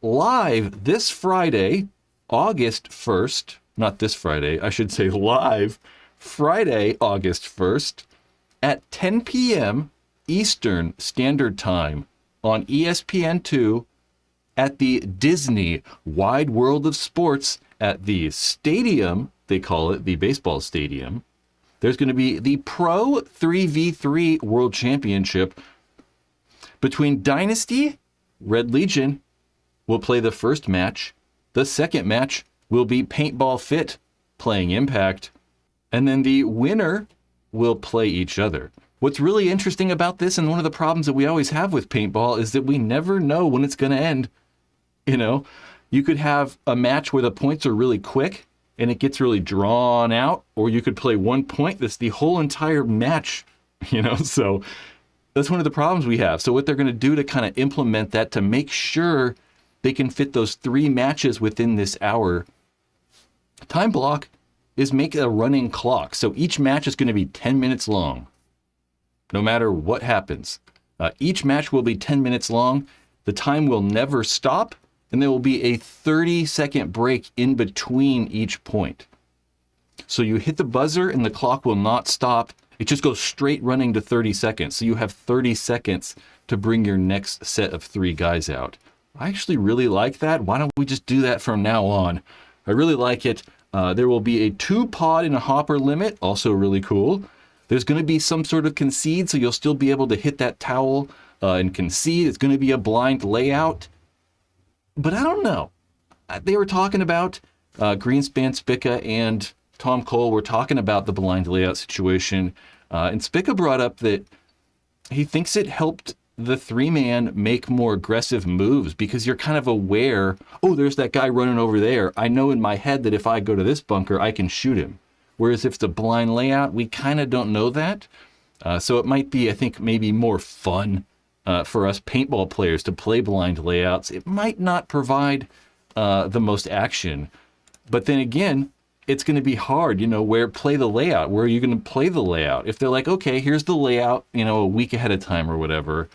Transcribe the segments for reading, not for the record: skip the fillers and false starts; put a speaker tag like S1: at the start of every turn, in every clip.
S1: live this Friday, August 1st, not this Friday, I should say live Friday, August 1st at 10 p.m. Eastern Standard Time on ESPN2 at the Disney Wide World of Sports at the stadium, they call it the baseball stadium. There's going to be the Pro 3v3 World Championship between Dynasty, Red Legion will play the first match. The second match will be Paintball Fit playing Impact. And then the winner will play each other. What's really interesting about this, and one of the problems that we always have with paintball, is that we never know when it's going to end. You know, you could have a match where the points are really quick and it gets really drawn out, or you could play 1 point that's the whole entire match, you know, so that's one of the problems we have. So what they're going to do to kind of implement that to make sure they can fit those 3 matches within this hour time block is make a running clock. So each match is going to be 10 minutes long, no matter what happens. Each match will be 10 minutes long. The time will never stop, and there will be a 30-second break in between each point. So you hit the buzzer and the clock will not stop. It just goes straight running to 30 seconds. So you have 30 seconds to bring your next set of 3 guys out. I actually really like that. Why don't we just do that from now on? I really like it. There will be a 2-pod and a hopper limit, also really cool. There's going to be some sort of concede, so you'll still be able to hit that towel and concede. It's going to be a blind layout. But I don't know. They were talking about, Greenspan, Spica, and Tom Cole were talking about the blind layout situation. And Spica brought up that he thinks it helped the 3-man make more aggressive moves because you're kind of aware, oh, there's that guy running over there. I know in my head that if I go to this bunker, I can shoot him. Whereas if it's a blind layout, we kind of don't know that. So it might be, I think, maybe more fun for us paintball players to play blind layouts. It might not provide the most action. But then again, it's going to be hard, you know, where play the layout. Where are you going to play the layout? If they're like, okay, here's the layout, you know, a week ahead of time or whatever,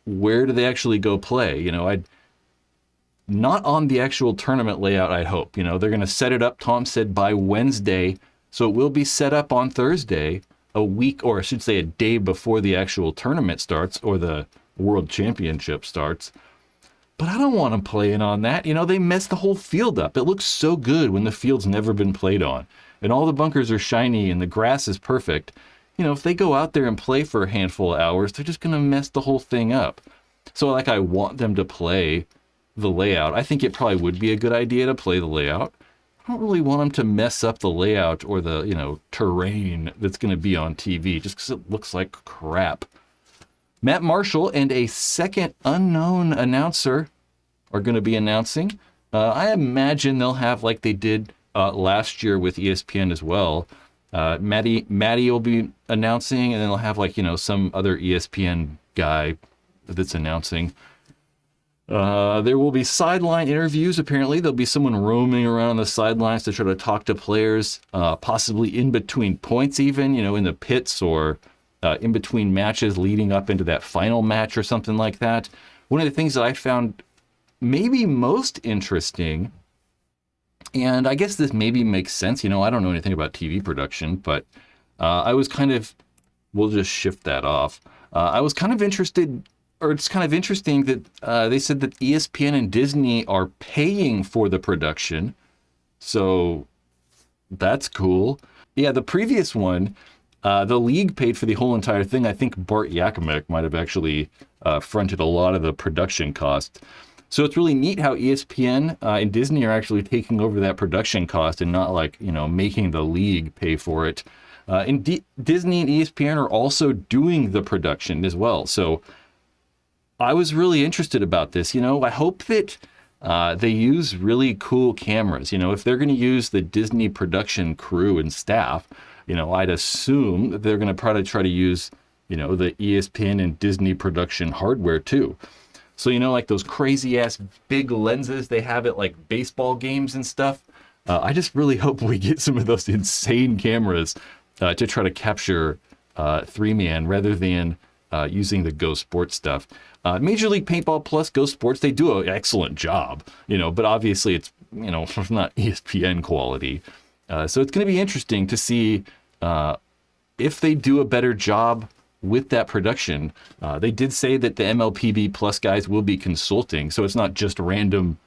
S1: where do they actually go play? You know, not on the actual tournament layout, I'd hope. You know, they're going to set it up, Tom said, by Wednesday. So it will be set up on Thursday, a week, or I should say a day before the actual tournament starts or the World Championship starts. But I don't want them playing on that. You know, they mess the whole field up. It looks so good when the field's never been played on. And all the bunkers are shiny and the grass is perfect. You know, if they go out there and play for a handful of hours, they're just going to mess the whole thing up. So, like, I want them to play the layout. I think it probably would be a good idea to play the layout. I don't really want them to mess up the layout or the, you know, terrain that's going to be on TV just because it looks like crap. Matt Marshall and a second unknown announcer are going to be announcing. I imagine they'll have, like they did last year with ESPN as well. Maddie will be announcing, and then they'll have, like, you know, some other ESPN guy that's announcing. There will be sideline interviews. Apparently, there'll be someone roaming around on the sidelines to try to talk to players, possibly in between points, even, you know, in the pits or in between matches leading up into that final match or something like that. One of the things that I found maybe most interesting, and I guess this maybe makes sense, you know, I don't know anything about TV production, but I was kind of, we'll just shift that off. I was kind of interested, or it's kind of interesting that they said that ESPN and Disney are paying for the production. So that's cool. Yeah, the previous one, the league paid for the whole entire thing. I think Bart Yakimek might have actually fronted a lot of the production cost. So it's really neat how ESPN and Disney are actually taking over that production cost and not, like, you know, making the league pay for it. And Disney and ESPN are also doing the production as well. So I was really interested about this. You know, I hope that they use really cool cameras. You know, if they're going to use the Disney production crew and staff, you know, I'd assume that they're going to probably try to use, you know, the ESPN and Disney production hardware too. So, you know, like those crazy ass big lenses they have at like baseball games and stuff. I just really hope we get some of those insane cameras to try to capture 3-man rather than using the Go Sports stuff. Major League Paintball plus Go Sports, they do an excellent job, but obviously it's, not ESPN quality. So it's going to be interesting to see if they do a better job with that production. They did say that the MLPB plus guys will be consulting, so it's not just random,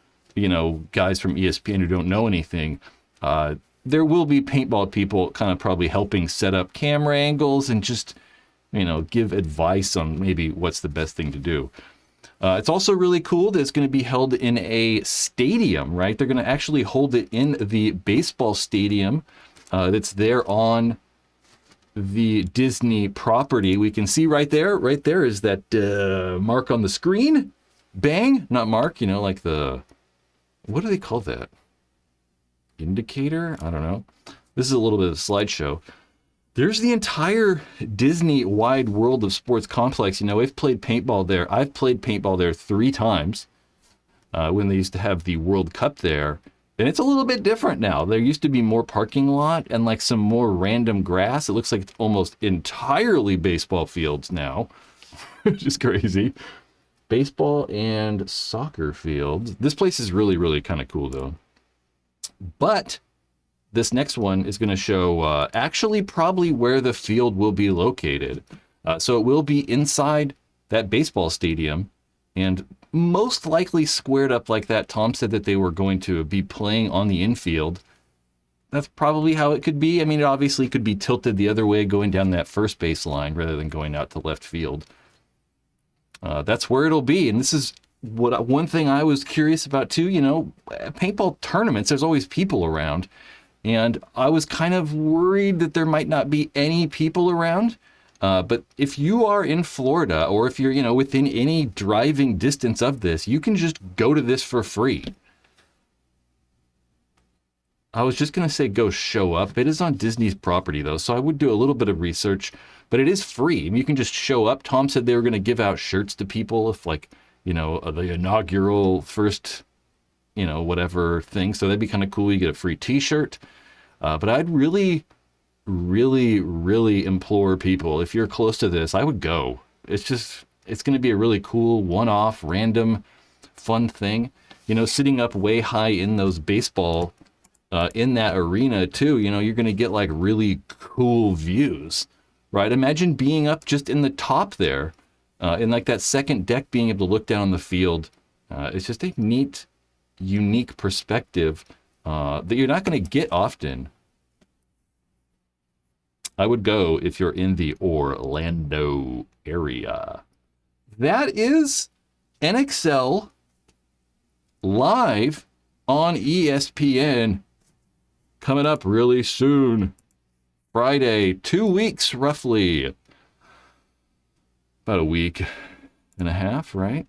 S1: guys from ESPN who don't know anything. There will be paintball people kind of probably helping set up camera angles and just, give advice on maybe what's the best thing to do. It's also really cool that it's going to be held in a stadium, right? They're going to actually hold it in the baseball stadium that's there on the Disney property. We can see right there is that mark on the screen. Bang, not mark, like the, what do they call that? Indicator? I don't know. This is a little bit of a slideshow. There's the entire Disney wide world of sports complex. We've played paintball there. I've played paintball there 3 times when they used to have the World Cup there. And it's a little bit different now. There used to be more parking lot and like some more random grass. It looks like it's almost entirely baseball fields now, which is crazy. Baseball and soccer fields. This place is really, really kind of cool though. But this next one is going to show actually probably where the field will be located. So it will be inside that baseball stadium and most likely squared up like that. Tom said that they were going to be playing on the infield. That's probably how it could be. I mean, it obviously could be tilted the other way going down that first base line rather than going out to left field. That's where it'll be. And this is one thing I was curious about too. Paintball tournaments, there's always people around. And I was kind of worried that there might not be any people around. But if you are in Florida or if you're, within any driving distance of this, you can just go to this for free. I was just going to say go show up. It is on Disney's property, though, so I would do a little bit of research. But it is free. I mean, you can just show up. Tom said they were going to give out shirts to people if, the inaugural first, whatever thing. So that'd be kind of cool. You get a free T-shirt. But I'd really, really, really implore people, if you're close to this, I would go. It's going to be a really cool, one-off, random, fun thing. Sitting up way high in those baseball, in that arena too, you're going to get like really cool views, right? Imagine being up just in the top there, in like that second deck, being able to look down the field. It's just a neat, unique perspective that you're not going to get often. I would go if you're in the Orlando area. That is NXL live on ESPN coming up really soon. Friday, 2 weeks roughly. About a week and a half, right?